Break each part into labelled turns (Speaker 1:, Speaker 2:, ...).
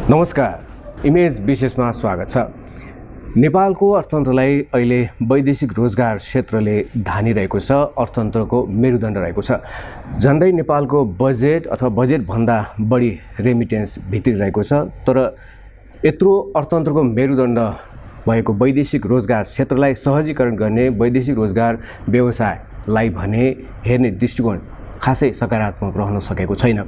Speaker 1: नमस्कार, इमेज विशेषमा स्वागत छ। नेपालको अर्थतन्त्रलाई अहिले वैदेशिक रोजगार क्षेत्रले धानिरहेको छ, अर्थतन्त्रको मेरुदण्ड रहेको छ। झन्डै नेपालको बजेट अथवा बजेटभन्दा बढी रेमिटेन्स भित्रिरहेको छ। तर यत्रो अर्थतन्त्रको मेरुदण्ड भएको वैदेशिक रोजगार क्षेत्रलाई सहजीकरण गर्ने वैदेशिक रोजगार व्यवसायलाई भने हेर्ने दृष्टिकोण खासै सकारात्मक रहन सकेको छैन।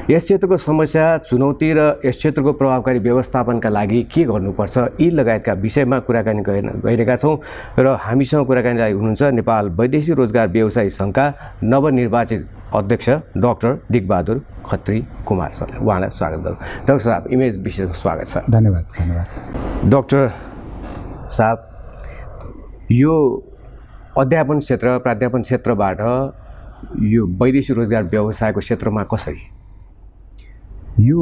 Speaker 1: यस क्षेत्रको समस्या, चुनौती र यस क्षेत्रको प्रभावकारी व्यवस्थापनका लागि के गर्नुपर्छ, यी लगायतका विषयमा कुराकानी गरिरहेका छौँ। र हामीसँग कुराकानी लागि हुनुहुन्छ नेपाल वैदेशिक रोजगार व्यवसायी सङ्घका नवनिर्वाचित अध्यक्ष डाक्टर दिगबहादुर खत्री कुमार सर। उहाँलाई स्वागत गरौँ। डाक्टर साहब, इमेज विशेषमा स्वागत छ।
Speaker 2: धन्यवाद।
Speaker 1: डाक्टर साहब, यो अध्यापन क्षेत्र, प्राध्यापन क्षेत्रबाट यो वैदेशिक रोजगार व्यवसायको क्षेत्रमा कसरी?
Speaker 2: यो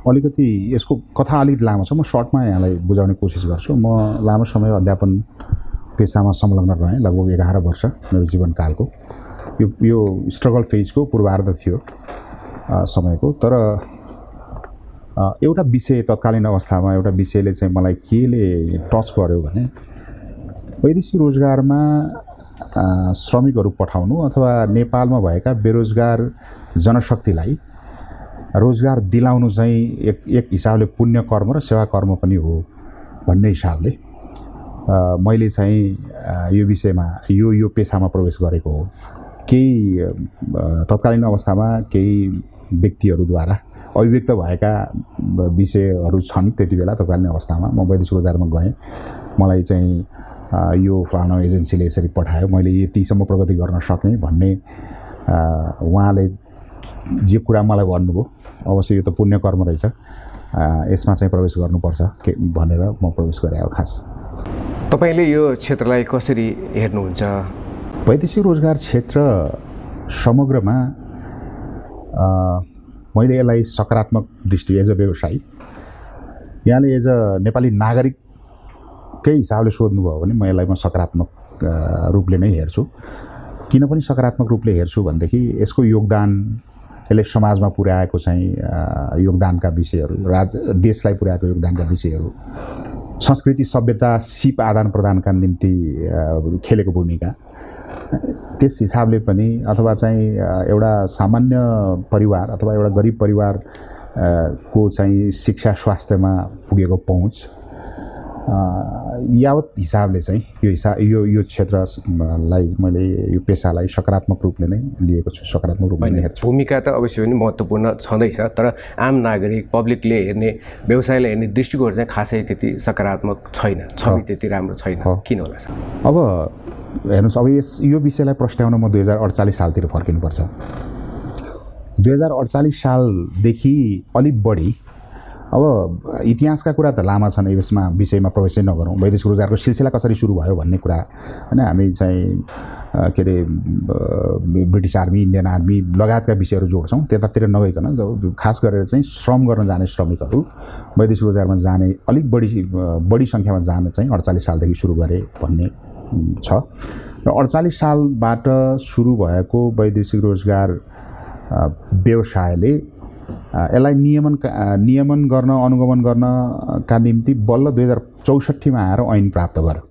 Speaker 2: अलिकति यसको कथा अलिकति लामो छ। म सर्टमा यहाँलाई बुझाउने कोसिस गर्छु। म लामो समय अध्यापन पेसामा संलग्न रहेँ, लगभग 11 वर्ष मेरो जीवनकालको। यो स्ट्रगल फेजको पूर्वार्ध थियो समयको। तर एउटा विषय तत्कालीन अवस्थामा एउटा विषयले चाहिँ मलाई केले टच गर्यो भने वैदेशिक रोजगारमा श्रमिकहरू पठाउनु अथवा नेपालमा भएका बेरोजगार जनशक्तिलाई रोजगार दिलाउनु चाहिँ एक हिसाबले पुण्य कर्म र सेवा कर्म पनि हो भन्ने हिसाबले मैले चाहिँ यो विषयमा यो पेसामा प्रवेश गरेको हो। केही तत्कालीन अवस्थामा केही व्यक्तिहरूद्वारा अभिव्यक्त भएका विषयहरू छन्। त्यति बेला तत्कालीन अवस्थामा म वैदेशिक रोजगारमा गएँ। मलाई चाहिँ यो फलाना एजेन्सीले यसरी पठायो, मैले यतिसम्म प्रगति गर्न सकेँ भन्ने उहाँले जे कुरा मलाई भन्नुभयो, अवश्य यो त पुण्य कर्म रहेछ, यसमा चाहिँ प्रवेश गर्नुपर्छ भनेर म प्रवेश गरेँ। खास
Speaker 1: तपाईँले यो क्षेत्रलाई कसरी हेर्नुहुन्छ?
Speaker 2: वैदेशिक रोजगार क्षेत्र समग्रमा मैले यसलाई सकारात्मक दृष्टि एज अ व्यवसायी, यहाँले एज अ नेपाली नागरिक केही हिसाबले सोध्नुभयो भने म सकारात्मक रूपले नै हेर्छु। किन पनि सकारात्मक रूपले हेर्छु भनेदेखि यसको योगदान, यसले समाजमा पुर्याएको चाहिँ योगदानका विषयहरू, देशलाई पुर्याएको योगदानका विषयहरू, संस्कृति सभ्यता सिप आदान प्रदानका निम्ति खेलेको भूमिका, त्यस हिसाबले पनि अथवा चाहिँ एउटा सामान्य परिवार अथवा एउटा गरिब परिवार को चाहिँ शिक्षा स्वास्थ्यमा पुगेको पहुँच, यावत हिसाबले चाहिँ यो क्षेत्रलाई मैले यो पेसालाई सकारात्मक रूपले नै लिएको छु, सकारात्मक रूपले नै हेर्छु।
Speaker 1: भूमिका त अवश्य पनि महत्त्वपूर्ण छँदैछ, तर आम नागरिक पब्लिकले हेर्ने, व्यवसायले हेर्ने दृष्टिकोण चाहिँ खासै त्यति सकारात्मक छैन, छवि त्यति राम्रो छैन। किन होला सर?
Speaker 2: अब हेर्नुहोस्, अब यो विषयलाई प्रस्ट्याउन म 2048 सालतिर फर्किनुपर्छ। 2048 सालदेखि अलिक बढी, अब इतिहासका कुरा त लामा छन्, यसमा विषयमा प्रवेशै नगरौँ। वैदेशिक रोजगारको सिलसिला कसरी सुरु भयो भन्ने कुरा हैन, हामी चाहिँ के अरे ब्रिटिस आर्मी, इन्डियन आर्मी लगायतका विषयहरू जोड्छौँ। त्यतातिर नगइकन जब खास गरेर चाहिँ श्रम गर्न जाने श्रमिकहरू वैदेशिक रोजगारमा जाने अलिक बढी सङ्ख्यामा जान चाहिँ 48 सालदेखि सुरु गरे भन्ने छ। र 48 सालबाट सुरु भएको वैदेशिक रोजगार व्यवसायले यसलाई नियमन गर्न, अनुगमन गर्नका निम्ति बल्ल 2064 आएर ऐन प्राप्त गर्यो।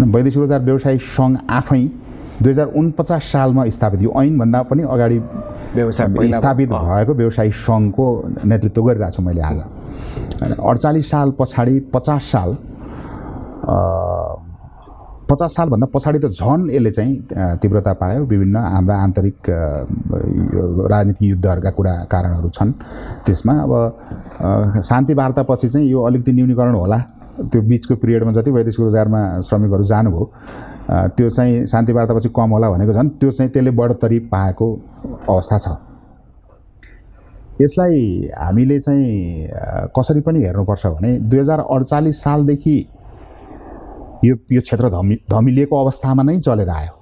Speaker 2: वैदेशिक रोजगार व्यवसायी सङ्घ आफै 2049 सालमा स्थापित, यो ऐनभन्दा पनि अगाडि स्थापित भएको व्यवसायी सङ्घको नेतृत्व गरिरहेको छु मैले आज। 48 साल पछाडि 50 सालभन्दा पछाडि त झन् यसले चाहिँ तीव्रता पायो। विभिन्न हाम्रा आन्तरिक राजनीतिक युद्धहरूका कारणहरू छन् त्यसमा। अब शान्ति वार्तापछि चाहिँ यो अलिकति न्यूनीकरण होला। त्यो बिचको पिरियडमा जति वैदेशिक रोजगारमा श्रमिकहरू जानुभयो त्यो चाहिँ शान्ति वार्तापछि कम होला भनेको झन् त्यसले बढोत्तरी पाएको अवस्था छ। यसलाई हामीले चाहिँ कसरी पनि हेर्नुपर्छ भने 2048 सालदेखि यो क्षेत्र धमिलिएको अवस्थामा नै चलेर आयो।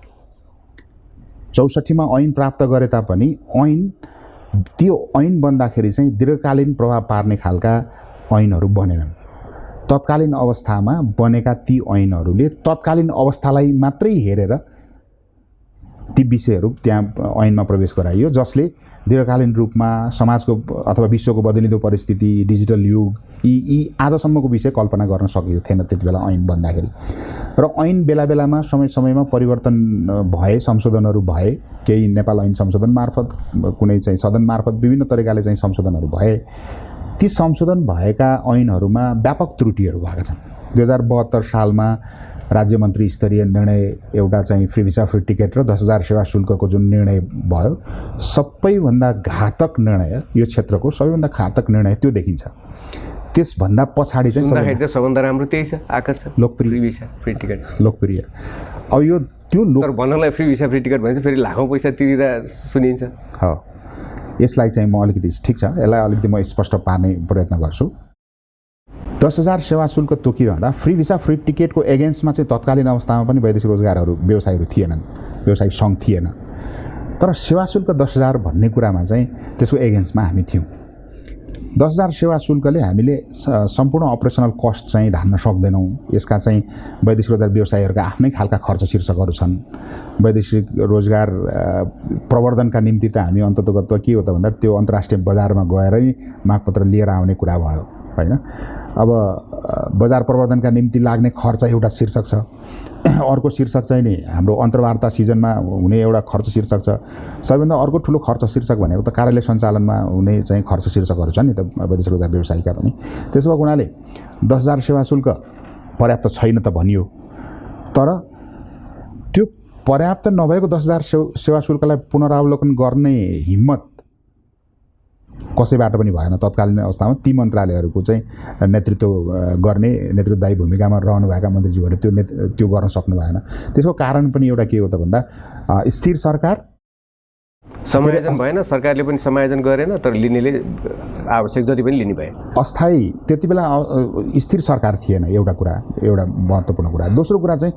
Speaker 2: 64 मा ऐन प्राप्त गरे तापनि त्यो ऐन बन्दाखेरि चाहिँ दीर्घकालीन प्रभाव पार्ने खालका ऐनहरू बनेनन्। तत्कालीन अवस्थामा बनेका ती ऐनहरूले तत्कालीन अवस्थालाई मात्रै हेरेर ती विषयहरू त्यहाँ ऐनमा प्रवेश गराइयो जसले दीर्घकालीन रूपमा समाजको अथवा विश्वको बदलिँदो परिस्थिति डिजिटल युग यी आजसम्मको विषय कल्पना गर्न सकिएको थिएन त्यति बेला ऐन बन्दाखेरि र ऐन बेला बेलामा समय समयमा परिवर्तन भए संशोधनहरू भए केही नेपाल ऐन संशोधन मार्फत कुनै चाहिँ सदन मार्फत विभिन्न तरिकाले चाहिँ संशोधनहरू भए ती संशोधन भएका ऐनहरूमा व्यापक त्रुटिहरू भएका छन् 2072 सालमा राज्य मन्त्री स्तरीय निर्णय एउटा चाहिँ फ्री भिसा फ्री टिकट र 10,000 सेवा शुल्कको जुन निर्णय भयो सबैभन्दा घातक निर्णय यो क्षेत्रको सबैभन्दा घातक निर्णय त्यो देखिन्छ त्यसभन्दा पछाडि चाहिँ
Speaker 1: सबभन्दा राम्रो त्यही छ आकर्षक
Speaker 2: लोकप्रिय
Speaker 1: फ्री भिसा फ्री टिकट
Speaker 2: लोकप्रिय अब यो त्यो
Speaker 1: तर भन्नलाई फ्री भिसा फ्री टिकट भने चाहिँ फेरि लाखौँ पैसा तिरेर सुनिन्छ
Speaker 2: हो यसलाई चाहिँ म अलिकति ठिक छ यसलाई अलिकति म स्पष्ट पार्ने प्रयत्न गर्छु 10,000 सेवा शुल्क तोकिरहँदा फ्री भिसा फ्री टिकटको एगेन्स्टमा चाहिँ तत्कालीन अवस्थामा पनि वैदेशिक रोजगारहरू व्यवसायहरू थिएनन् व्यवसायिक सङ्घ थिएन तर सेवा शुल्क 10,000 भन्ने कुरामा चाहिँ त्यसको एगेन्स्टमा हामी थियौँ 10,000 सेवा शुल्कले हामीले सम्पूर्ण अपरेसनल कस्ट चाहिँ धान्न सक्दैनौँ यसका चाहिँ वैदेशिक रोजगार व्यवसायीहरूका आफ्नै खालका खर्च शीर्षकहरू छन् वैदेशिक रोजगार प्रवर्धनका निम्ति त हामी अन्ततोगत्व के हो त भन्दा त्यो अन्तर्राष्ट्रिय बजारमा गएरै मागपत्र लिएर आउने कुरा भयो हैन अब बजार प्रवर्धनका निम्ति लाग्ने खर्च एउटा शीर्षक छ अर्को शीर्षक चाहिँ नि हाम्रो अन्तर्वार्ता सिजनमा हुने एउटा खर्च शीर्षक छ सबैभन्दा अर्को ठुलो खर्च शीर्षक भनेको त कार्यालय सञ्चालनमा हुने चाहिँ खर्च शीर्षकहरू छन् नि त वैदेशिक रोजगार व्यवसायीका पनि त्यसो भएको हुनाले 10,000 सेवा शुल्क पर्याप्त छैन त भनियो तर त्यो पर्याप्त नभएको 10,000 सेवा शुल्कलाई पुनरावलोकन गर्ने हिम्मत कसैबाट पनि भएन तत्कालीन अवस्थामा ती मन्त्रालयहरूको चाहिँ नेतृत्व गर्ने नेतृत्वदायी भूमिकामा रहनुभएका मन्त्रीज्यूहरूले त्यो गर्न सक्नु भएन त्यसको कारण पनि एउटा के हो त भन्दा स्थिर सरकार
Speaker 1: समायोजन भएन सरकारले पनि समायोजन गरेन तर लिनेले आवश्यक जति पनि लिने भए
Speaker 2: अस्थायी त्यति बेला स्थिर सरकार थिएन एउटा महत्त्वपूर्ण कुरा दोस्रो कुरा चाहिँ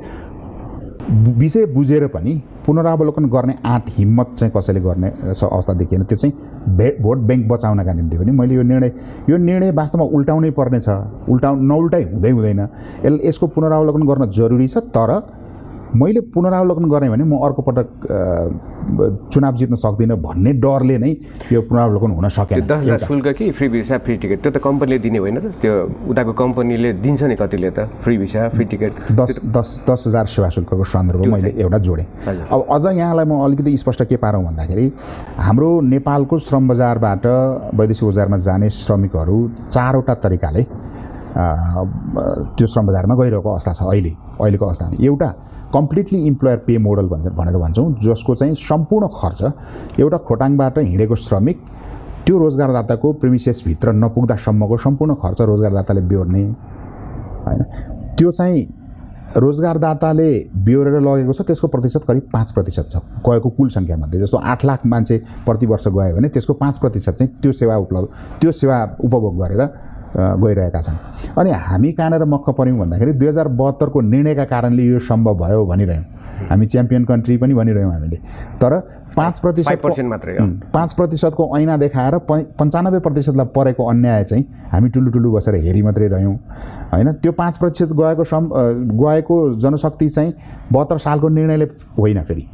Speaker 2: विषय बुझेर पनि पुनरावलोकन गर्ने आँट हिम्मत चाहिँ कसैले गर्ने अवस्था देखिएन त्यो चाहिँ भोट ब्याङ्क बचाउनका निम्ति पनि मैले यो निर्णय वास्तवमा उल्टाउनै पर्ने छ नउल्टाइ हुँदैन यसको पुनरावलोकन गर्न जरुरी छ तर मैले पुनरावलोकन गरेँ भने म अर्को पटक चुनाव जित्न सक्दिनँ भन्ने डरले नै यो पुनरावलोकन हुन सकेन
Speaker 1: 10,000 शुल्क कि फ्री भिसा फ्री टिकट त्यो त कम्पनीले दिने होइन त त्यो उताको कम्पनीले दिन्छ नि कतिले त फ्री भिसा फ्री टिकट
Speaker 2: 10,000 सेवा शुल्कको सन्दर्भ मैले एउटा जोडेँ अब अझ यहाँलाई म अलिकति स्पष्ट के पारौँ भन्दाखेरि हाम्रो नेपालको श्रम बजारबाट वैदेशिक रोजगारमा जाने श्रमिकहरू 4वटा तरिकाले त्यो श्रम बजारमा गइरहेको अवस्था छ अहिलेको अवस्थामा एउटा कम्प्लिटली इम्प्लोयर पे मोडल भनेर भन्छौँ जसको चाहिँ सम्पूर्ण खर्च एउटा खोटाङबाट हिँडेको श्रमिक त्यो रोजगारदाताको प्रेमिसेसभित्र नपुग्दासम्मको सम्पूर्ण खर्च रोजगारदाताले बेहोर्ने हैन त्यो चाहिँ रोजगारदाताले बेहोरेर लगेको छ त्यसको प्रतिशत करिब 5% छ गएको कुल सङ्ख्यामध्ये जस्तो 8 लाख मान्छे प्रति वर्ष गयो भने त्यसको 5% चाहिँ त्यो सेवा उपभोग गरेर गइरहेका छन् अनि हामी कहाँनिर मक्क पर्यौँ भन्दाखेरि 2072 को निर्णयका कारणले यो सम्भव भयो भनिरह्यौँ हामी च्याम्पियन कन्ट्री पनि भनिरह्यौँ हामीले तर 5%
Speaker 1: मात्रै
Speaker 2: 5% को ऐना देखाएर 95% लाई परेको अन्याय चाहिँ हामी टुलु बसेर हेरि मात्रै रह्यौँ हैन त्यो 5% गएको जनशक्ति चाहिँ 72 सालको निर्णयले होइन फेरि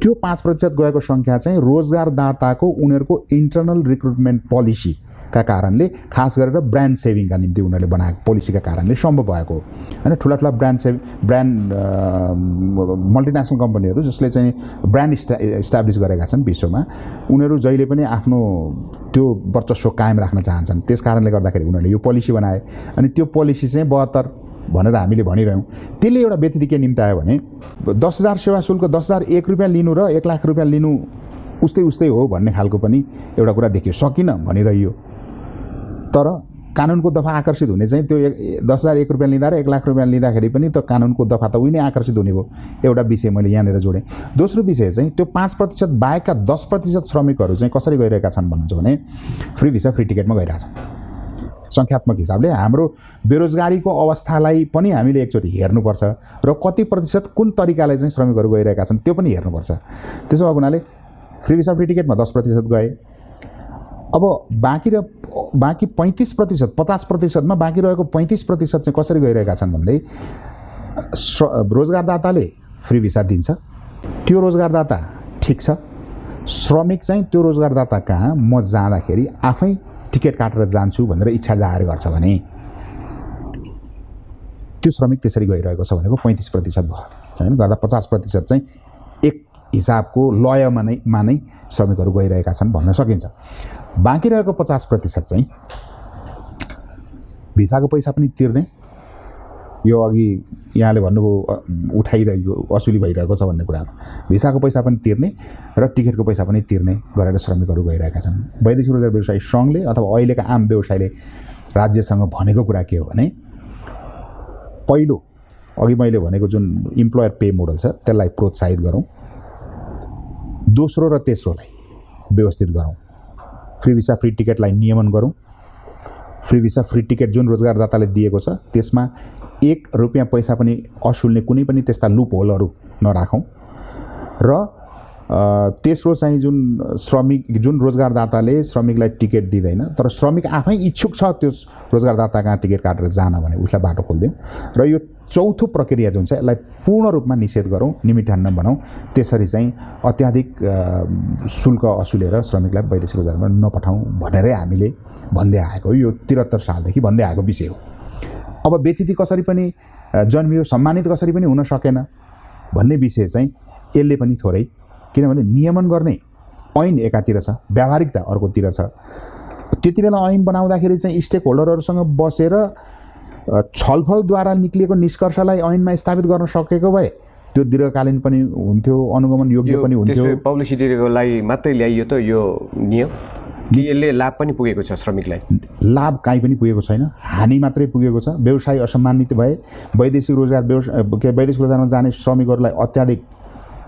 Speaker 2: त्यो 5% गएको सङ्ख्या चाहिँ रोजगारदाताको उनीहरूको इन्टरनल रिक्रुटमेन्ट पोलिसी का कारणले खास गरेर ब्रान्ड सेभिङका निम्ति उनीहरूले बनाएको पोलिसीका कारणले सम्भव भएको हो हैन ठुला ब्रान्ड मल्टिनेसनल कम्पनीहरू जसले चाहिँ ब्रान्ड इस्टाब्लिस गरेका छन् विश्वमा उनीहरू जहिले पनि आफ्नो त्यो वर्चस्व कायम राख्न चाहन्छन् त्यस कारणले गर्दाखेरि उनीहरूले यो पोलिसी बनाए अनि त्यो पोलिसी चाहिँ 72 भनेर हामीले भनिरह्यौँ त्यसले एउटा व्यतिथि के निम्ति आयो भने 10,000 सेवा शुल्क 10,001 रुपियाँ लिनु र 1 लाख रुपियाँ लिनु उस्तै हो भन्ने खालको पनि एउटा कुरा देखियो सकिन भनिरह्यो तर कानुनको दफा आकर्षित हुने चाहिँ त्यो 10,001 रुपियाँ लिँदा र 1 लाख रुपियाँ लिँदाखेरि पनि त कानुनको दफा त उही नै आकर्षित हुने भयो एउटा विषय मैले यहाँनिर जोडेँ दोस्रो विषय चाहिँ त्यो 5% बाहेकका 10% श्रमिकहरू चाहिँ कसरी गइरहेका छन् भन्नुहुन्छ भने फ्री भिसा फ्री टिकटमा गइरहेछन् सङ्ख्यात्मक हिसाबले हाम्रो बेरोजगारीको अवस्थालाई पनि हामीले एकचोटि हेर्नुपर्छ र कति प्रतिशत कुन तरिकाले चाहिँ श्रमिकहरू गइरहेका छन् त्यो पनि हेर्नुपर्छ त्यसो भएको हुनाले फ्री भिसा फ्री टिकटमा 10% गए अब बाँकी 35% 50% मा बाँकी रहेको 35% चाहिँ कसरी गइरहेका छन् भन्दै रोजगारदाताले फ्री भिसा दिन्छ त्यो रोजगारदाता ठिक छ, श्रमिक चाहिँ त्यो रोजगारदाता कहाँ म जाँदाखेरि आफै टिकट काटेर जान्छु भनेर इच्छा जाहेर गर्छ भने त्यो श्रमिक त्यसरी गइरहेको छ भनेको 35% भयो हैन। गर्दा 50% चाहिँ एक हिसाबको लयमा नै श्रमिकहरू गइरहेका छन् भन्न सकिन्छ। बाँकी रहेको 50% चाहिँ भिसाको पैसा पनि तिर्ने, यो अघि यहाँले भन्नुभयो उठाइरहेको असुली भइरहेको छ भन्ने कुरामा, भिसाको पैसा पनि तिर्ने र टिकटको पैसा पनि तिर्ने गरेर श्रमिकहरू गइरहेका छन्। वैदेशिक रोजगार व्यवसायी सङ्घले अथवा अहिलेका आम व्यवसायले राज्यसँग भनेको कुरा के हो भने पहिलो अघि मैले भनेको जुन इम्प्लोयर पे मोडल छ त्यसलाई प्रोत्साहित गरौँ, दोस्रो र तेस्रोलाई व्यवस्थित गरौँ, फ्री भिसा फ्री टिकटलाई नियमन गरौँ। फ्री भिसा फ्री टिकट जुन रोजगारदाताले दिएको छ त्यसमा 1 रुपियाँ पैसा पनि असुल्ने कुनै पनि त्यस्ता लुप होलहरू नराखौँ र तेस्रो चाहिँ जुन रोजगारदाताले श्रमिकलाई टिकट दिँदैन तर श्रमिक आफै इच्छुक छ त्यो रोजगारदाता कहाँ टिकट काटेर जान भने उसलाई बाटो खोलिदिउँ र यो चौथो प्रक्रिया जुन छ यसलाई पूर्ण रूपमा निषेध गरौँ, निमित्तान्न बनाऊँ। त्यसरी चाहिँ अत्याधिक शुल्क असुलेर श्रमिकलाई वैदेशिक रोजगारमा नपठाउँ भनेरै हामीले भन्दै आएको हो। यो 73 सालदेखि भन्दै आएको विषय हो। अब व्यतिथि कसरी पनि जन्मियो, सम्मानित कसरी पनि हुन सकेन भन्ने विषय चाहिँ यसले पनि थोरै, किनभने नियमन गर्ने ऐन एकातिर छ, व्यावहारिकता अर्कोतिर छ। त्यति बेला ऐन बनाउँदाखेरि चाहिँ स्टेक होल्डरहरूसँग बसेर छलफलद्वारा निक्लिएको निष्कर्षलाई ऐनमा स्थापित गर्न सकेको भए त्यो दीर्घकालीन पनि हुन्थ्यो, अनुगमन योग्य पनि हुन्थ्यो।
Speaker 1: पब्लिसिटीको लागि मात्रै ल्याइयो त यो नियम कि यसले लाभ पनि पुगेको छ श्रमिकलाई?
Speaker 2: लाभ कहीँ पनि पुगेको छैन, हानि मात्रै पुगेको छ। व्यवसाय असम्मानित भए, वैदेशिक रोजगारमा जाने श्रमिकहरूलाई अत्याधिक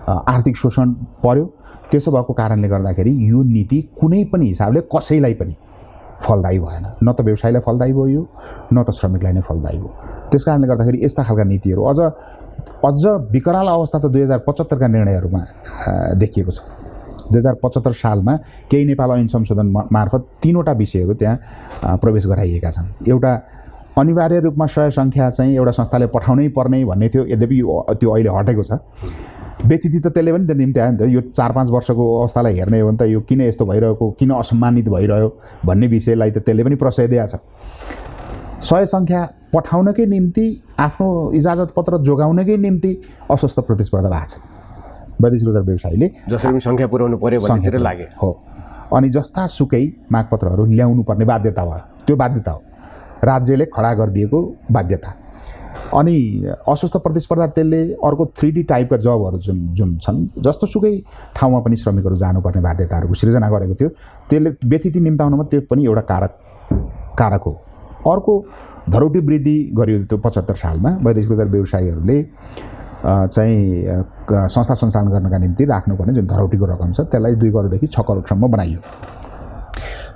Speaker 2: आर्थिक शोषण पर्यो। त्यसो भएको कारणले गर्दाखेरि यो नीति कुनै पनि हिसाबले कसैलाई पनि फलदायी भएन, न त व्यवसायलाई फलदायी भयो यो, न त श्रमिकलाई नै फलदायी भयो। त्यस कारणले गर्दाखेरि यस्ता खालका नीतिहरू अझ विकराल अवस्था त 2075 का निर्णयहरूमा देखिएको छ। 2075 सालमा केही नेपाल ऐन संशोधन मार्फत 3वटा विषयहरू त्यहाँ प्रवेश गराइएका छन्। एउटा अनिवार्य रूपमा सय सङ्ख्या चाहिँ एउटा संस्थाले पठाउनै पर्ने भन्ने थियो, यद्यपि त्यो अहिले हटेको छ। व्यतिथि त त्यसले पनि त निम्त्यायो नि त, यो 4-5 वर्षको अवस्थालाई हेर्ने हो भने त यो किन यस्तो भइरहेको, किन असम्मानित भइरह्यो भन्ने विषयलाई त त्यसले पनि प्रश्रय दिएको छ। 100 सङ्ख्या पठाउनकै निम्ति, आफ्नो इजाजत पत्र जोगाउनकै निम्ति अस्वस्थ प्रतिस्पर्धा भएको छ वैदेशिक रोजगार व्यवसायीले,
Speaker 1: जसरी पनि सङ्ख्या पुर्याउनु पर्यो भन्नेतिर लागे
Speaker 2: हो। अनि जस्ता सुकै मागपत्रहरू ल्याउनु पर्ने बाध्यता भयो, त्यो बाध्यता हो राज्यले खडा गरिदिएको बाध्यता। अनि अस्वस्थ प्रतिस्पर्धा त्यसले अर्को 3D टाइपका जबहरू जुन छन्, जस्तो सुकै ठाउँमा पनि श्रमिकहरू जानुपर्ने बाध्यताहरूको सृजना गरेको थियो। त्यसले व्यतिथि निम्ताउनमा त्यो पनि एउटा कारक हो। अर्को धरोटी वृद्धि गरियो त्यो 75 सालमा। वैदेशिक रोजगार व्यवसायीहरूले चाहिँ संस्था सञ्चालन गर्नका निम्ति राख्नुपर्ने जुन धरोटीको रकम छ त्यसलाई 2 करोडदेखि 6 करोडसम्म बनाइयो।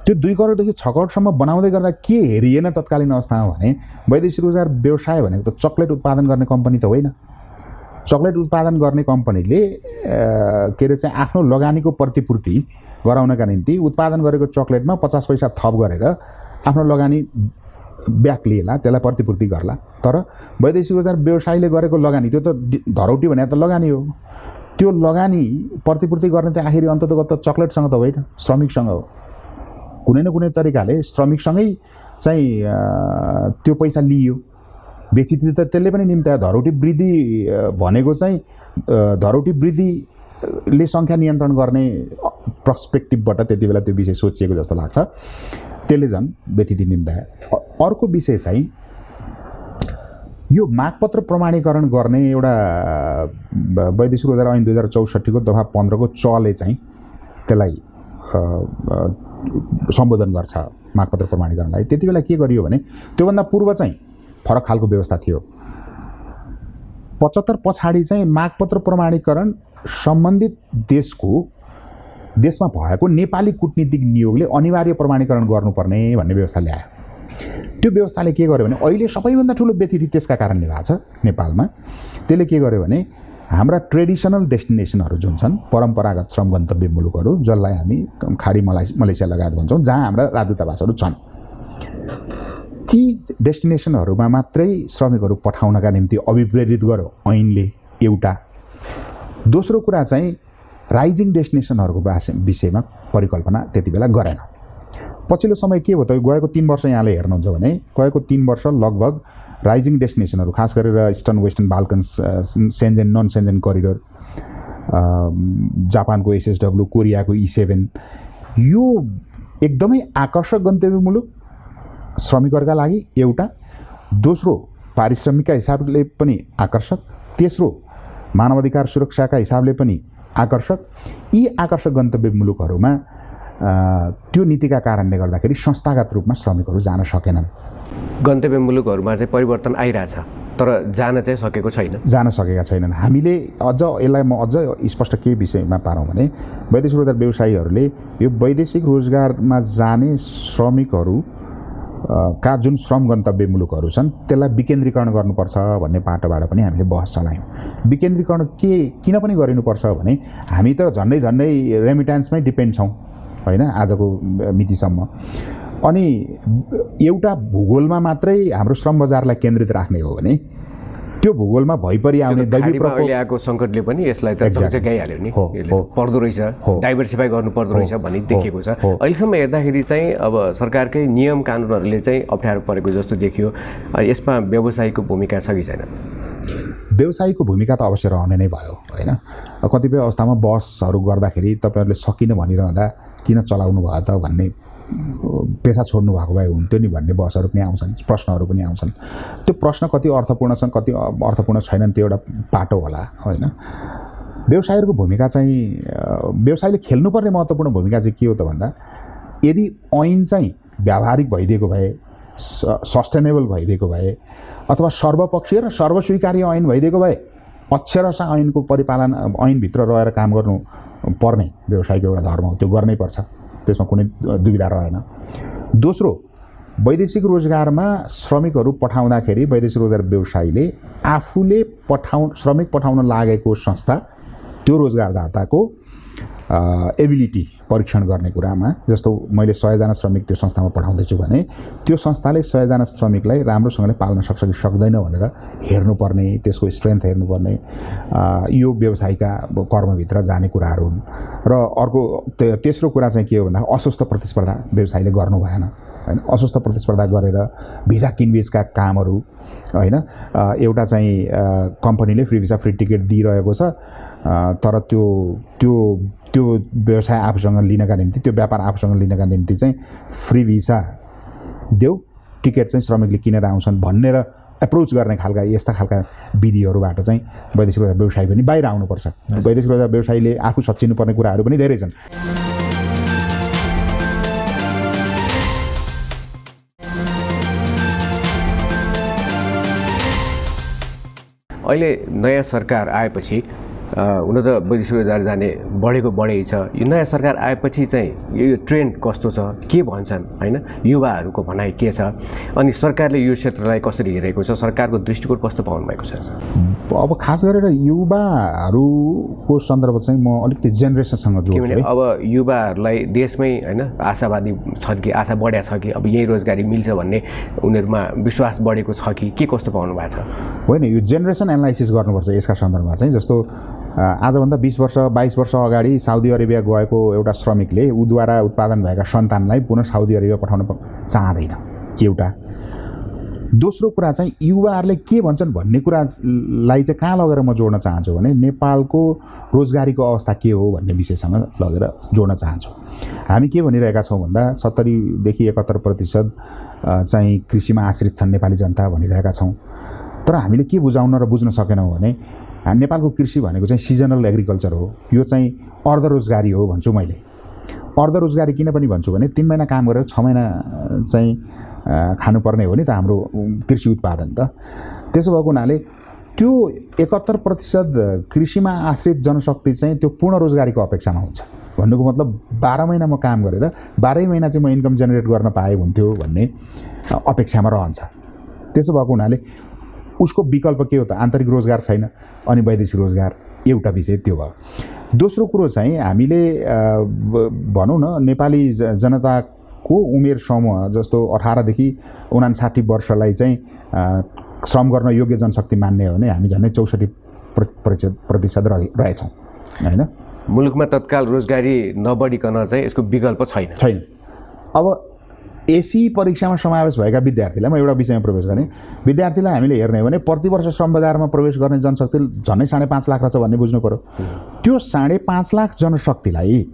Speaker 2: त्यो 2 करोडदेखि 6 करोडसम्म बनाउँदै गर्दा के हेरिएन तत्कालीन अवस्थामा भने वैदेशिक रोजगार व्यवसाय भनेको त चक्लेट उत्पादन गर्ने कम्पनी त होइन। चक्लेट उत्पादन गर्ने कम्पनीले के अरे चाहिँ आफ्नो लगानीको प्रतिपूर्ति गराउनका निम्ति उत्पादन गरेको चक्लेटमा 50 पैसा थप गरेर आफ्नो लगानी ब्याक लिएला, त्यसलाई प्रतिपूर्ति गर्ला। तर वैदेशिक रोजगार व्यवसायले गरेको लगानी, त्यो त धरौटी भने त लगानी हो, त्यो लगानी प्रतिपूर्ति गर्ने त आखिरी अन्ततगत चक्लेटसँग त होइन, श्रमिकसँग हो। कुनै न कुनै तरिकाले श्रमिकसँगै चाहिँ त्यो पैसा लियो। व्यतिथि त त्यसले पनि निम्त्यायो। धरोटी वृद्धि भनेको चाहिँ धरोटी वृद्धिले सङ्ख्या नियन्त्रण गर्ने पर्सपेक्टिभबाट त्यति बेला त्यो विषय सोचिएको जस्तो लाग्छ, त्यसले झन् व्यतिथि निम्त्यायो। अर्को विषय चाहिँ यो मागपत्र प्रमाणीकरण गर्ने एउटा वैदेशिक रोजगार ऐन 2064 को दफा 15 को चले चाहिँ त्यसलाई सम्बोधन गर्छ मागपत्र प्रमाणीकरणलाई। त्यति बेला के गरियो भने त्योभन्दा पूर्व चाहिँ फरक खालको व्यवस्था थियो। 75 पछाडि चाहिँ मागपत्र प्रमाणीकरण सम्बन्धित देशमा भएको नेपाली कूटनीतिक नियोगले अनिवार्य प्रमाणीकरण गर्नुपर्ने भन्ने व्यवस्था ल्यायो। त्यो व्यवस्थाले के गर्यो भने अहिले सबैभन्दा ठुलो व्यतिथि त्यसका कारणले भएको छ नेपालमा। त्यसले के गर्यो भने हाम्रा ट्रेडिसनल डेस्टिनेसनहरू जुन छन्, परम्परागत श्रम गन्तव्य मुलुकहरू जसलाई हामी खाडी मलेसिया लगायत भन्छौँ, जहाँ हाम्रा राजदूतावासहरू छन्, ती डेस्टिनेसनहरूमा मात्रै श्रमिकहरू पठाउनका निम्ति अभिप्रेरित गर्यो ऐनले एउटा। दोस्रो कुरा चाहिँ राइजिङ डेस्टिनेसनहरूको विषयमा परिकल्पना त्यति बेला गरेन। पछिल्लो समय के भयो त, गएको 3 वर्ष यहाँले हेर्नुहुन्छ भने गएको 3 वर्ष लगभग राइजिङ डेस्टिनेसनहरू खास गरेर eastern western Balkans, Schengen non Schengen corridor, जापानको SSW, कोरियाको E7, यो एकदमै आकर्षक गन्तव्यमूलक श्रमिकहरूका लागि एउटा। दोस्रो पारिश्रमिकका हिसाबले पनि आकर्षक, तेस्रो मानवाधिकार सुरक्षाका हिसाबले पनि आकर्षक। यी आकर्षक गन्तव्यमूलकहरूमा त्यो नीतिका कारणले गर्दाखेरि संस्थागत रूपमा श्रमिकहरू जान सकेनन्।
Speaker 1: गन्तव्य मुलुकहरूमा चाहिँ परिवर्तन आइरहेछ तर जान चाहिँ सकेको छैन,
Speaker 2: जान सकेका छैनन्। हामीले अझ यसलाई म अझ स्पष्ट के विषयमा पारौँ भने वैदेशिक रोजगार व्यवसायीहरूले यो वैदेशिक रोजगारमा जाने श्रमिकहरू का जुन श्रम गन्तव्य मुलुकहरू छन् त्यसलाई विकेन्द्रीकरण गर्नुपर्छ भन्ने पाटोबाट पनि हामीले बहस चलायौँ। विकेन्द्रीकरण किन पनि गरिनुपर्छ भने हामी त झन्डै रेमिट्यान्समै डिपेन्ड छौँ होइन आजको मितिसम्म। अनि एउटा भूगोलमा मात्रै हाम्रो श्रम बजारलाई केन्द्रित राख्ने हो भने त्यो भूगोलमा भइपरि आउने दैविक
Speaker 1: आएको सङ्कटले पनि यसलाई त गइहाल्यो नि, पर्दो रहेछ, डाइभर्सिफाई गर्नु पर्दो रहेछ भन्ने देखिएको छ। अहिलेसम्म हेर्दाखेरि चाहिँ अब सरकारकै नियम कानुनहरूले चाहिँ अप्ठ्यारो परेको जस्तो देखियो। यसमा व्यवसायीको भूमिका छ कि छैन?
Speaker 2: व्यवसायीको भूमिका त अवश्य रहने नै भयो होइन। कतिपय अवस्थामा बसहरू गर्दाखेरि तपाईँहरूले सकिन भनिरहँदा किन चलाउनु भयो त भन्ने, पेसा छोड्नु भएको भए हुन्थ्यो नि भन्ने बहसहरू पनि आउँछन्, प्रश्नहरू पनि आउँछन्। त्यो प्रश्न कति अर्थपूर्ण छन् कति अर्थपूर्ण छैनन् त्यो एउटा पाटो होला होइन। व्यवसायीहरूको भूमिका चाहिँ, व्यवसायले खेल्नुपर्ने महत्त्वपूर्ण भूमिका चाहिँ के हो त भन्दा यदि ऐन चाहिँ व्यावहारिक भइदिएको भए, सस्टेनेबल भइदिएको भए अथवा सर्वपक्षीय र सर्वस्वीकार्य ऐन भइदिएको भए अक्षरशः ऐनको परिपालन, ऐनभित्र रहेर काम गर्नु पर्ने व्यवसायको एउटा धर्म हो, त्यो गर्नै पर्छ, त्यसमा कुनै दुविधा रहेन। दोस्रो, वैदेशिक रोजगारमा श्रमिकहरू पठाउँदाखेरि वैदेशिक रोजगार व्यवसायीले आफूले श्रमिक पठाउन लागेको संस्था त्यो रोजगारदाताको एबिलिटी परीक्षण गर्ने कुरामा, जस्तो मैले 100 जना श्रमिक त्यो संस्थामा पठाउँदैछु भने त्यो संस्थाले 100 जना श्रमिकलाई राम्रोसँगले पाल्न सक्छ कि सक्दैन भनेर हेर्नुपर्ने, त्यसको स्ट्रेन्थ हेर्नुपर्ने, यो व्यवसायका कर्मभित्र जाने कुराहरू हुन्। र अर्को तेस्रो कुरा चाहिँ के हो भन्दा अस्वस्थ प्रतिस्पर्धा व्यवसायीले गर्नु भएन होइन। अस्वस्थ प्रतिस्पर्धा गरेर भिजा किनबेचका कामहरू होइन, एउटा चाहिँ कम्पनीले फ्री भिजा फ्री टिकट दिइरहेको छ तर त्यो व्यवसाय आफूसँग लिनका निम्ति, त्यो व्यापार आफूसँग लिनका निम्ति चाहिँ फ्री भिसा देऊ, टिकट चाहिँ श्रमिकले किनेर आउँछन् भनेर एप्रोच गर्ने खालका यस्ता खालका विधिहरूबाट चाहिँ वैदेशिक रोजगार व्यवसायी पनि बाहिर आउनुपर्छ। वैदेशिक रोजगार व्यवसायीले आफू सच्चिनुपर्ने कुराहरू पनि धेरै छन्।
Speaker 1: अहिले नयाँ सरकार आएपछि हुन त वैदेशिक रोजगार जाने बढै छ। यो नयाँ सरकार आएपछि चाहिँ यो ट्रेन्ड कस्तो छ, के भन्छन् होइन, युवाहरूको भनाइ के छ, अनि सरकारले यो क्षेत्रलाई कसरी हेरेको छ, सरकारको दृष्टिकोण कस्तो पाउनु भएको छ?
Speaker 2: अब खास गरेर युवाहरूको सन्दर्भ चाहिँ म अलिकति जेनेरेसनसँग जोड्छु।
Speaker 1: अब युवाहरूलाई देशमै होइन आशावादी छन् कि, आशा बढ्या छ कि अब यही रोजगारी मिल्छ भन्ने उनीहरूमा विश्वास बढेको छ कि के कस्तो पाउनु भएको छ?
Speaker 2: होइन, यो जेनेरेसन एनालाइसिस गर्नुपर्छ यसका सन्दर्भमा चाहिँ। जस्तो आजभन्दा 20 वर्ष 22 वर्ष अगाडि साउदी अरेबिया गएको एउटा श्रमिकले उद्वारा उत्पादन भएका सन्तानलाई पुनः साउदी अरेबिया पठाउन चाहँदैन, एउटा। दोस्रो कुरा चाहिँ युवाहरूले के भन्छन् भन्ने कुरालाई चाहिँ कहाँ लगेर म जोड्न चाहन्छु भने नेपालको रोजगारीको अवस्था के हो भन्ने विषयसँग लगेर जोड्न चाहन्छु। हामी के भनिरहेका छौँ भन्दा 70 देखि 71% चाहिँ कृषिमा आश्रित छन् नेपाली जनता भनिरहेका छौँ। तर हामीले के बुझाउन र बुझ्न सकेनौँ भने नेपालको कृषि भनेको चाहिँ सिजनल एग्रिकल्चर हो, यो चाहिँ अर्धरोजगारी हो भन्छु मैले। अर्धरोजगारी किन पनि भन्छु भने 3 महिना काम गरेर 6 महिना चाहिँ खानुपर्ने हो नि त हाम्रो कृषि उत्पादन त। त्यसो भएको हुनाले त्यो 71% कृषिमा आश्रित जनशक्ति चाहिँ त्यो पूर्ण रोजगारीको अपेक्षामा हुन्छ। भन्नुको मतलब 12 महिना म काम गरेर 12 महिना चाहिँ म इन्कम जेनेरेट गर्न पाएँ हुन्थ्यो भन्ने अपेक्षामा रहन्छ। त्यसो भएको हुनाले उसको विकल्प के हो त? आन्तरिक रोजगार छैन अनि वैदेशिक रोजगार, एउटा विषय त्यो भयो। दोस्रो कुरो चाहिँ हामीले भनौँ न नेपाली जनताको उमेर समूह जस्तो 18 देखि 59 वर्षलाई चाहिँ श्रम गर्न योग्य जनशक्ति मान्ने हो भने हामी झन्डै 64 प्रतिशत रहेछौँ होइन।
Speaker 1: मुलुकमा तत्काल रोजगारी नबढिकन चाहिँ यसको विकल्प छैन।
Speaker 2: अब एसी परीक्षामा समावेश भएका विद्यार्थीलाई म एउटा विषयमा प्रवेश गरेँ। विद्यार्थीलाई हामीले हेर्ने हो भने प्रतिवर्ष श्रम बजारमा प्रवेश गर्ने जनशक्ति झन्डै 5.5 लाख रहेछ भन्ने बुझ्नु पऱ्यो। त्यो 5.5 लाख जनशक्तिलाई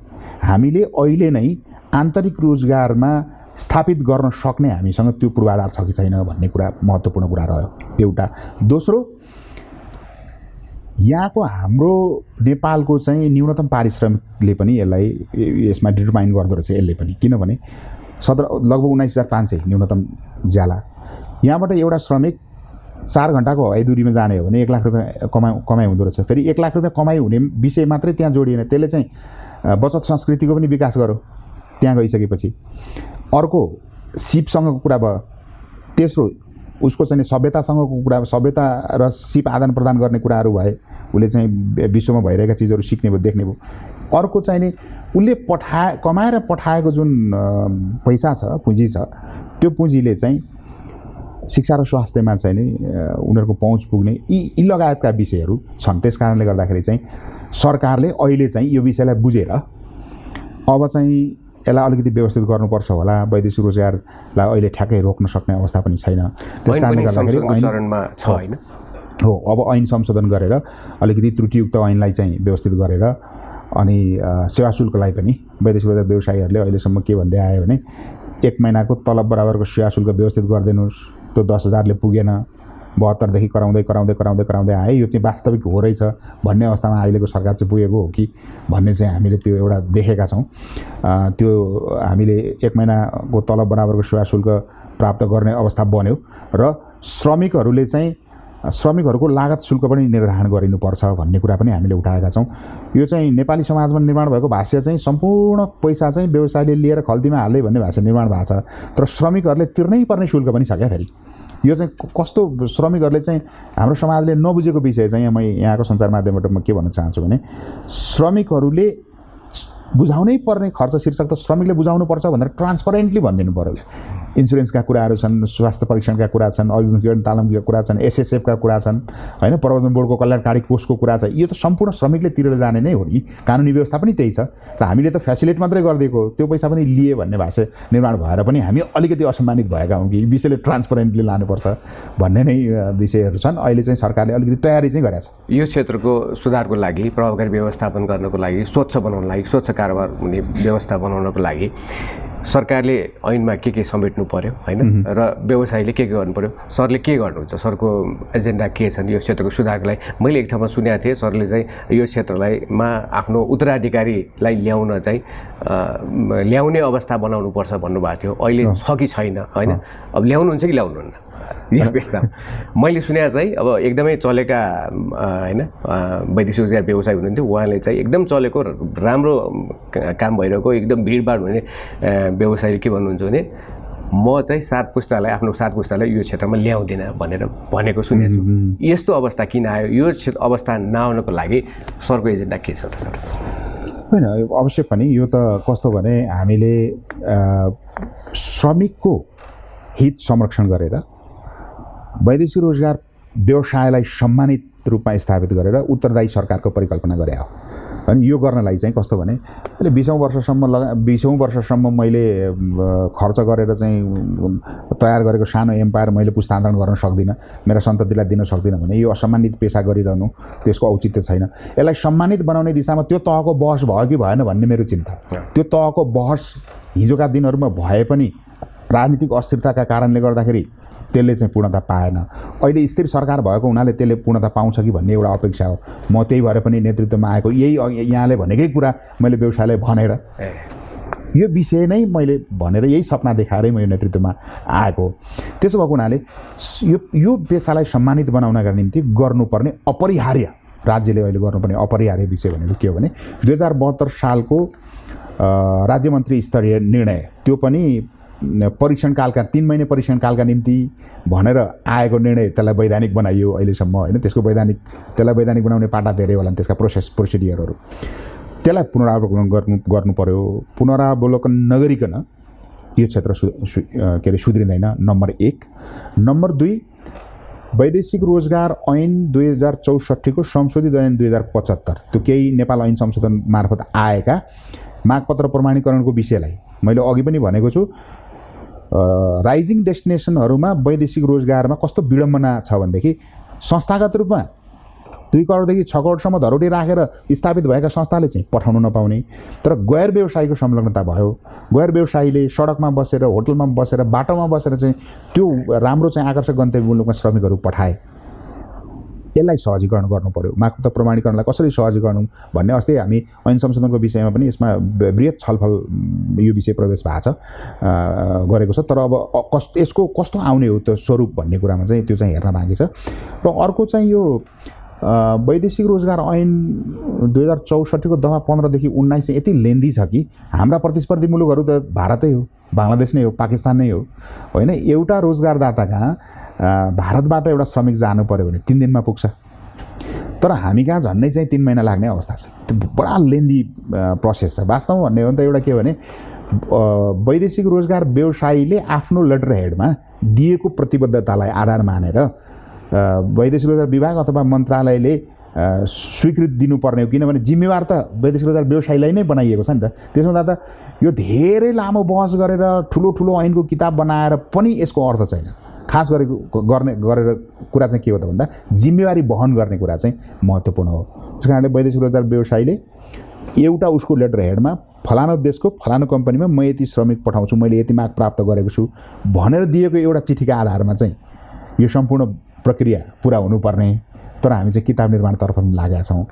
Speaker 2: हामीले अहिले नै आन्तरिक रोजगारमा स्थापित गर्न सक्ने हामीसँग त्यो पूर्वाधार छ कि छैन भन्ने कुरा महत्त्वपूर्ण कुरा रह्यो एउटा। दोस्रो, यहाँको हाम्रो नेपालको चाहिँ न्यूनतम पारिश्रमिकले पनि यसमा डिटरमाइन गर्दो रहेछ यसले पनि, किनभने लगभग 19,500 न्यूनतम ज्याला। यहाँबाट एउटा श्रमिक 4 घन्टाको हवाई दूरीमा जाने हो भने 1 लाख रुपियाँ कमाइ हुँदो रहेछ। फेरि 1 लाख रुपियाँ कमाइ हुने विषय मात्रै त्यहाँ जोडिएन, त्यसले चाहिँ बचत संस्कृतिको पनि विकास गर्यो त्यहाँ गइसकेपछि। अर्को सिपसँगको कुरा भयो। तेस्रो उसको चाहिँ सभ्यतासँगको कुरा, सभ्यता र सिप आदान प्रदान गर्ने कुराहरू भए, उसले चाहिँ विश्वमा भइरहेका चिजहरू सिक्ने भयो, देख्ने भयो। अर्को चाहिँ नि उसले कमाएर पठाएको जुन पैसा छ, पुँजी छ, त्यो पुँजीले चाहिँ शिक्षा र स्वास्थ्यमा चाहिँ नि उनीहरूको पहुँच पुग्ने यी लगायतका विषयहरू छन्। त्यस कारणले गर्दाखेरि चाहिँ सरकारले अहिले चाहिँ यो विषयलाई बुझेर अब चाहिँ यसलाई अलिकति व्यवस्थित गर्नुपर्छ होला। वैदेशिक रोजगारलाई अहिले ठ्याक्कै रोक्न सक्ने अवस्था पनि छैन। त्यस कारणले गर्दाखेरि अब ऐन संशोधन गरेर अलिकति त्रुटियुक्त ऐनलाई चाहिँ व्यवस्थित गरेर अनि सेवा शुल्कलाई पनि वैदेशिक रोजगार व्यवसायीहरूले अहिलेसम्म के भन्दै आयो भने 1 महिनाको तलब बराबरको सेवा शुल्क व्यवस्थित गरिदिनुहोस्। त्यो 10,000ले पुगेन, 72 देखि कराउँदै आए। यो चाहिँ वास्तविक हो रहेछ भन्ने अवस्थामा अहिलेको सरकार चाहिँ पुगेको हो कि भन्ने चाहिँ हामीले त्यो एउटा देखेका छौँ। त्यो हामीले 1 महिनाको तलब बराबरको सेवा शुल्क प्राप्त गर्ने अवस्था बन्यो र श्रमिकहरूको लागत शुल्क पनि निर्धारण गरिनुपर्छ भन्ने कुरा पनि हामीले उठाएका छौँ। यो चाहिँ नेपाली समाजमा निर्माण भएको भाष्य चाहिँ सम्पूर्ण पैसा चाहिँ व्यवसायले लिएर खल्तीमा हाल्दै भन्ने भाष्य निर्माण भएको छ, तर श्रमिकहरूले तिर्नै पर्ने शुल्क पनि छ क्या। फेरि यो चाहिँ कस्तो श्रमिकहरूले चाहिँ हाम्रो समाजले नबुझेको विषय चाहिँ म यहाँको सञ्चार माध्यमबाट म के भन्न चाहन्छु भने श्रमिकहरूले बुझाउनै पर्ने खर्च शीर्षक त श्रमिकले बुझाउनु पर्छ भनेर ट्रान्सपरेन्टली भनिदिनु पर्यो। इन्सुरेन्सका कुराहरू छन्, स्वास्थ्य परीक्षणका कुरा छन्, अभिमुखीकरण तालिमका कुरा छन्, एसएसएफका कुरा छन् होइन, प्रबन्धन बोर्डको कल्याणकारी कोषको कुरा छ। यो त सम्पूर्ण श्रमिकले तिरेर जाने नै हो नि। कानुनी व्यवस्था पनि त्यही छ र हामीले त फेसिलिट मात्रै गरिदिएको, त्यो पैसा पनि लिए भन्ने भाषा निर्माण भएर पनि हामी अलिकति असम्मानित भएका हौँ कि विषयले ट्रान्सपरेन्टली लानुपर्छ भन्ने नै विषयहरू छन्। अहिले चाहिँ सरकारले अलिकति तयारी चाहिँ गरेको छ।
Speaker 1: यो क्षेत्रको सुधारको लागि, प्रभावकारी व्यवस्थापन गर्नको लागि, स्वच्छ बनाउनको लागि, स्वच्छ कारोबार हुने व्यवस्था बनाउनको लागि सरकारले ऐनमा के समेट्नु पर्यो हैन, र व्यवसायीले के गर्नु पर्यो, सरले के गर्नुहुन्छ, सरको एजेन्डा के छन् यो क्षेत्रको सुधारको लागि? मैले एक ठाउँमा सुनेको थिएँ सरले चाहिँ यो क्षेत्रलाईमा आफ्नो उत्तराधिकारीलाई ल्याउने अवस्था बनाउनुपर्छ भन्नुभएको थियो। अहिले छ कि छैन हैन, अब ल्याउनुहुन्छ कि ल्याउनुहुन्न यो व्यवस्था? मैले सुने चाहिँ अब एकदमै चलेका हैन वैदेशिक रोजगार व्यवसाय हुनुहुन्थ्यो, उहाँले चाहिँ एकदम चलेको राम्रो काम भइरहेको एकदम भिडभाड हुने व्यवसायीले के भन्नुहुन्छ भने म चाहिँ 7 पुस्तालाई आफ्नो 7 पुस्तालाई यो क्षेत्रमा ल्याउँदिनँ भनेर भनेको सुनेको छु। यस्तो अवस्था किन आयो? यो अवस्था नआउनको लागि सरको एजेन्डा के छ त सर?
Speaker 2: होइन, अवश्य पनि यो त कस्तो भने हामीले श्रमिकको हित संरक्षण गरेर वैदेशिक रोजगार व्यवसायलाई सम्मानित रूपमा स्थापित गरेर उत्तरदायी सरकारको परिकल्पना गरे हो। अनि यो गर्नलाई चाहिँ कस्तो भने अहिले 20 वर्षसम्म मैले खर्च गरेर चाहिँ तयार गरेको सानो एम्पायर मैले पुस्तान्तरण गर्न सक्दिनँ, मेरा सन्ततिलाई दिन सक्दिनँ भने यो असम्मानित पेसा गरिरहनु त्यसको औचित्य छैन। यसलाई सम्मानित बनाउने दिशामा त्यो तहको बहस भयो कि भएन भन्ने मेरो चिन्ता। त्यो तहको बहस हिजोका दिनहरूमा भए पनि राजनीतिक अस्थिरताका कारणले गर्दाखेरि त्यसले चाहिँ पूर्णता पाएन। अहिले स्थिर सरकार भएको हुनाले त्यसले पूर्णता पाउँछ कि भन्ने एउटा अपेक्षा हो। म त्यही भएर पनि नेतृत्वमा आएको, यही यहाँले भनेकै कुरा मैले व्यवसायलाई भनेर यो विषय नै मैले भनेर यही सपना देखाएरै म यो नेतृत्वमा आएको। त्यसो भएको हुनाले यो पेसालाई सम्मानित बनाउनका निम्ति गर्नुपर्ने अपरिहार्य, राज्यले अहिले गर्नुपर्ने अपरिहार्य विषय भनेको के हो भने 2072 सालको राज्य मन्त्री स्तरीय निर्णय, त्यो पनि परीक्षणकालका 3 महिने परीक्षणकालका निम्ति भनेर आएको निर्णय, त्यसलाई वैधानिक बनाइयो अहिलेसम्म होइन। त्यसलाई वैधानिक बनाउने पाटा धेरै होला, त्यसका प्रोसिडियरहरू, त्यसलाई पुनरावलोकन गर्नु पर्यो। पुनरावलोकन नगरिकन यो क्षेत्र सुध्रिँदैन, नम्बर 1। नम्बर 2, वैदेशिक रोजगार ऐन 2064 को संशोधित ऐन 2075 त्यो केही नेपाल ऐन संशोधन मार्फत आएका मागपत्र प्रमाणीकरणको विषयलाई मैले अघि पनि भनेको छु। राइजिङ डेस्टिनेसनहरूमा वैदेशिक रोजगारमा कस्तो विडम्बना छ भनेदेखि संस्थागत रूपमा 2 करोडदेखि 6 करोडसम्म धरोटी राखेर स्थापित भएका संस्थाले चाहिँ पठाउन नपाउने, तर गैर व्यवसायीको संलग्नता भयो। गैर व्यवसायीले सडकमा बसेर, होटलमा बसेर, बाटोमा बसेर चाहिँ त्यो राम्रो चाहिँ आकर्षक गन्तव्य मुलुकमा श्रमिकहरू पठाए। यसलाई सहजीकरण गर्नु पर्यो। मागपत्र प्रमाणीकरणलाई कसरी सहजीकरण भन्ने अस्ति हामी ऐन संशोधनको विषयमा पनि यसमा बृहत छलफल यो विषय प्रवेश भएको छ गरेको छ। तर अब यसको कस्तो आउने हो त्यो स्वरूप भन्ने कुरामा चाहिँ त्यो चाहिँ हेर्न बाँकी छ। र अर्को चाहिँ यो वैदेशिक रोजगार ऐन 2064 को दफा 15 देखि 19 चाहिँ यति लेन्दी छ कि हाम्रा प्रतिस्पर्धी मुलुकहरू त भारतै हो, बङ्गलादेश नै हो, पाकिस्तान नै हो होइन। एउटा रोजगारदाता कहाँ भारतबाट एउटा श्रमिक जानु पर्यो भने 3 दिनमा पुग्छ, तर हामी कहाँ झन्डै चाहिँ 3 महिना लाग्ने अवस्था छ। त्यो बडा लेन्दी प्रोसेस छ। वास्तवमा भन्ने हो भने त एउटा के हो भने वैदेशिक रोजगार व्यवसायीले आफ्नो लेटर हेडमा दिएको प्रतिबद्धतालाई आधार मानेर वैदेशिक रोजगार विभाग अथवा मन्त्रालयले स्वीकृति दिनुपर्ने हो। किनभने जिम्मेवार त वैदेशिक रोजगार व्यवसायीलाई नै बनाइएको छ नि त। त्यसो हुँदा त यो धेरै लामो बहस गरेर ठुलो ठुलो ऐनको किताब बनाएर पनि यसको अर्थ छैन। खास गरेर कुरा चाहिँ के हो त भन्दा जिम्मेवारी वहन गर्ने कुरा चाहिँ महत्त्वपूर्ण हो। त्यस कारणले वैदेशिक रोजगार व्यवसायीले एउटा उसको लेटर हेडमा फलानु देशको फलानु कम्पनीमा म यति श्रमिक पठाउँछु, मैले यति माग प्राप्त गरेको छु भनेर दिएको एउटा चिठीका आधारमा चाहिँ यो सम्पूर्ण प्रक्रिया पुरा हुनुपर्ने। तर हामी चाहिँ किताब निर्माणतर्फ पनि लागेका छौँ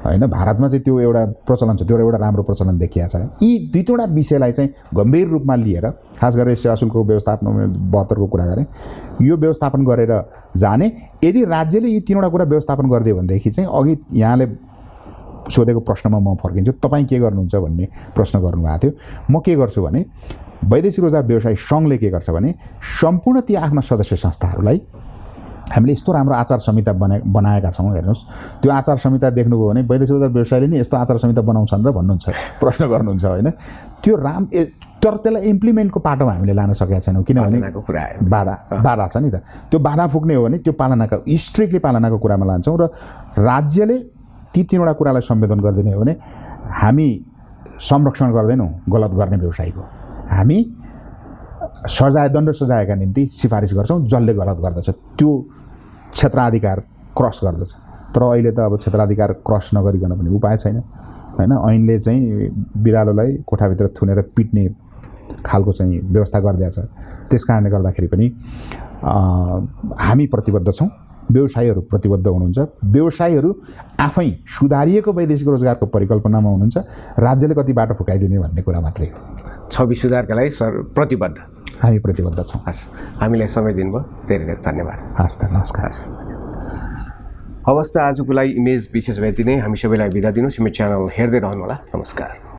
Speaker 2: होइन। भारतमा चाहिँ त्यो एउटा प्रचलन छ, त्यो एउटा राम्रो प्रचलन देखिया छ। यी 2-3वटा विषयलाई चाहिँ गम्भीर रूपमा लिएर खास गरेर सेवा शुल्कको व्यवस्थापन 72 को कुरा गरेँ, यो व्यवस्थापन गरेर जाने। यदि राज्यले यी 3वटा कुरा व्यवस्थापन गरिदियो भनेदेखि चाहिँ अघि यहाँले सोधेको प्रश्नमा म फर्किन्छु। तपाईँ के गर्नुहुन्छ भन्ने प्रश्न गर्नुभएको थियो। म के गर्छु भने वैदेशिक रोजगार व्यवसायी सङ्घले के गर्छ भने सम्पूर्ण ती आफ्ना सदस्य संस्थाहरूलाई हामीले यस्तो राम्रो आचार संहिता बनाएका छौँ। हेर्नुहोस्, त्यो आचार संहिता देख्नुभयो भने वैदेशिक रोजगार व्यवसायीले नि यस्तो आचार संहिता बनाउँछन् र भन्नुहुन्छ, प्रश्न गर्नुहुन्छ होइन। त्यो तर त्यसलाई इम्प्लिमेन्टको पाटोमा हामीले लान सकेका छैनौँ। किनभने बाधा छ नि त। त्यो बाधा पुग्ने हो भने त्यो पालनाका स्ट्रिक्टली पालनाको कुरामा लान्छौँ र राज्यले ती 3वटा कुरालाई सम्बोधन गरिदिने हो भने हामी संरक्षण गर्दैनौँ गलत गर्ने व्यवसायीको। हामी दण्ड सजायका निम्ति सिफारिस गर्छौँ जसले गलत गर्दछ त्यो क्षेत्राधिकार क्रस गर्दछ। तर अहिले त अब क्षेत्राधिकार क्रस नगरिकन पनि उपाय छैन होइन। ऐनले चाहिँ बिरालोलाई कोठाभित्र थुनेर पिट्ने खालको चाहिँ व्यवस्था गरिदिएको छ। त्यस कारणले गर्दाखेरि पनि हामी प्रतिबद्ध छौँ, व्यवसायीहरू प्रतिबद्ध हुनुहुन्छ। व्यवसायीहरू आफै सुधारिएको वैदेशिक रोजगारको परिकल्पनामा हुनुहुन्छ। राज्यले कति बाटो फुकाइदिने भन्ने कुरा मात्रै हो।
Speaker 1: छवि सुधारका लागि सर प्रतिबद्ध,
Speaker 2: हामी प्रतिबद्ध छौँ।
Speaker 1: हस्, हामीलाई समय दिनुभयो, धेरै धेरै धन्यवाद।
Speaker 2: हस् त, नमस्कार।
Speaker 1: हवस् त, आजको लागि इमेज विशेष यति नै। हामी सबैलाई बिदा दिनुहोस्। मेरो च्यानल हेर्दै रहनुहोला। नमस्कार।